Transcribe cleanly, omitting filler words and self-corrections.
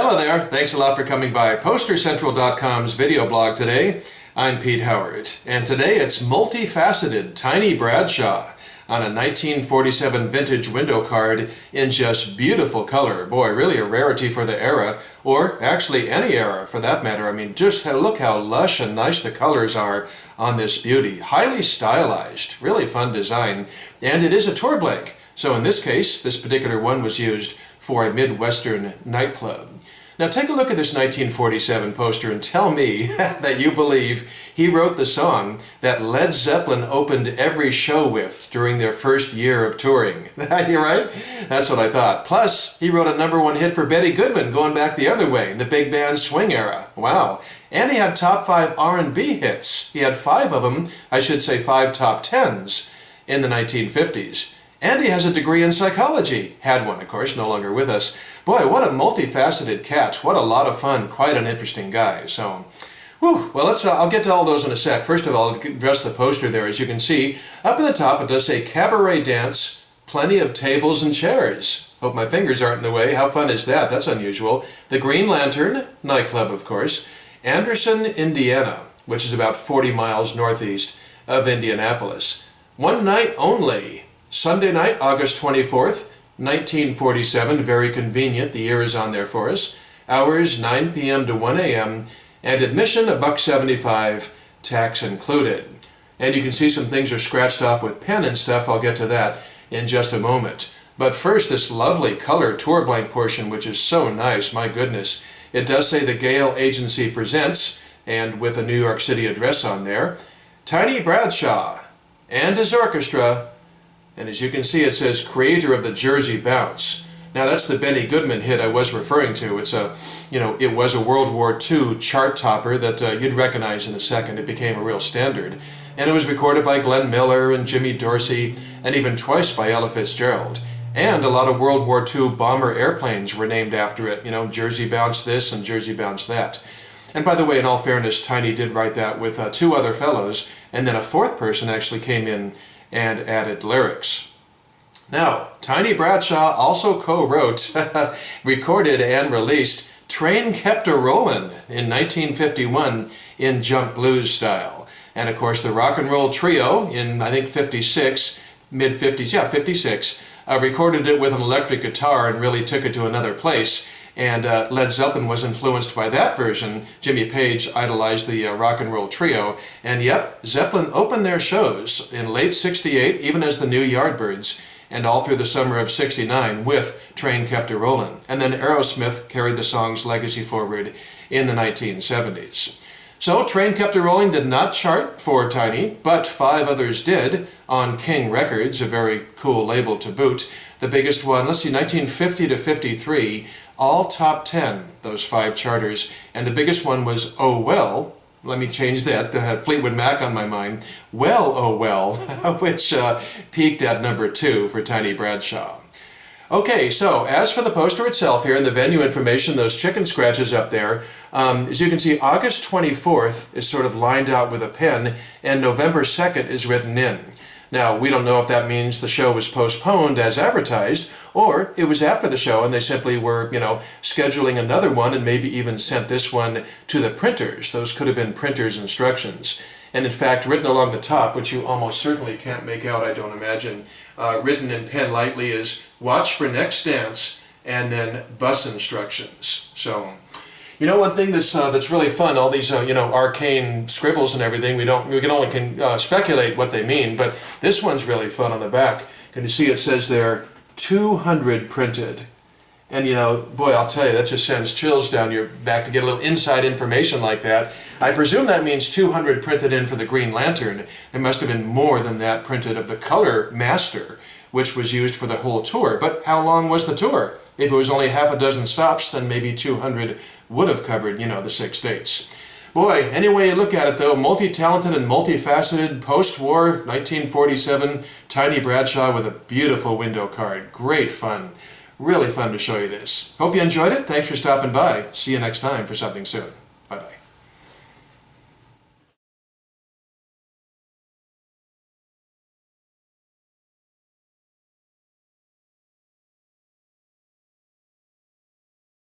Hello there, thanks a lot for coming by PosterCentral.com's video blog today. I'm Pete Howard, and today it's multifaceted Tiny Bradshaw on a 1947 vintage window card in just beautiful color. Boy, really a rarity for the era, or actually any era for that matter. I mean, just look how lush and nice the colors are on this beauty. Highly stylized, really fun design, and it is a tour blank. So in this case, this particular one was used for a Midwestern nightclub. Now take a look at this 1947 poster and tell me that you believe he wrote the song that Led Zeppelin opened every show with during their first year of touring. You're right? That's what I thought. Plus, he wrote a #1 hit for Betty Goodman going back the other way in the big band swing era. Wow. And he had top 5 R&B hits. He had 5 of them, I should say 5 top 10s in the 1950s. And he has a degree in psychology. Had one, of course, no longer with us. Boy, what a multifaceted cat. What a lot of fun. Quite an interesting guy. So, whew, well, I'll get to all those in a sec. First of all, I'll address the poster there. As you can see, up at the top it does say cabaret dance, plenty of tables and chairs. Hope my fingers aren't in the way. How fun is that? That's unusual. The Green Lantern, nightclub, of course. Anderson, Indiana, which is about 40 miles northeast of Indianapolis. One night only. Sunday night, August 24th, 1947, very convenient, the year is on there for us. Hours 9 p.m. to 1 a.m. and admission $1.75, tax included. And you can see some things are scratched off with pen and stuff. I'll get to that in just a moment. But first, this lovely color tour blank portion, which is so nice, my goodness. It does say the Gale Agency presents, and with a New York City address on there, Tiny Bradshaw and his orchestra. And as you can see, it says creator of the Jersey Bounce. Now that's the Benny Goodman hit I was referring to. It's it was a World War II chart topper that you'd recognize in a second. It became a real standard. And it was recorded by Glenn Miller and Jimmy Dorsey, and even twice by Ella Fitzgerald. And a lot of World War II bomber airplanes were named after it. Jersey Bounce this and Jersey Bounce that. And by the way, in all fairness, Tiny did write that with 2 other fellows, and then a 4th person actually came in and added lyrics. Now, Tiny Bradshaw also co-wrote, recorded and released Train Kept A-Rollin' in 1951 in jump blues style. And of course the rock and roll trio in, I think, 56, mid-50s, yeah, 56, recorded it with an electric guitar and really took it to another place. And Led Zeppelin was influenced by that version. Jimmy Page idolized the rock and roll trio. And yep, Zeppelin opened their shows in late '68, even as the New Yardbirds, and all through the summer of '69 with Train Kept A-Rollin'. And then Aerosmith carried the song's legacy forward in the 1970s. So Train Kept A-Rollin' did not chart for Tiny, but 5 others did on King Records, a very cool label to boot. The biggest one, let's see, 1950 to 53, all top 10, those 5 charters. And the biggest one was Oh Well, let me change that, Fleetwood Mac on my mind, Well, Oh Well, which peaked at #2 for Tiny Bradshaw. Okay, so as for the poster itself here and the venue information, those chicken scratches up there, as you can see, August 24th is sort of lined out with a pen, and November 2nd is written in. Now, we don't know if that means the show was postponed as advertised, or it was after the show and they simply were, scheduling another one and maybe even sent this one to the printers. Those could have been printers' instructions. And in fact, written along the top, which you almost certainly can't make out, I don't imagine, written in pen lightly is watch for next dance and then bus instructions. So, one thing that's really fun, all these arcane scribbles and everything, we can only speculate what they mean, but this one's really fun on the back. Can you see it says there 200 printed? And boy, I'll tell you, that just sends chills down your back to get a little inside information like that. I presume that means 200 printed in for the Green Lantern. There must have been more than that printed of the Color Master, which was used for the whole tour. But how long was the tour? If it was only half a dozen stops, then maybe 200 would have covered, the 6 states. Boy, any way you look at it though, multi-talented and multifaceted post-war 1947 Tiny Bradshaw with a beautiful window card. Great fun. Really fun to show you this. Hope you enjoyed it. Thanks for stopping by. See you next time for something soon. Bye-bye.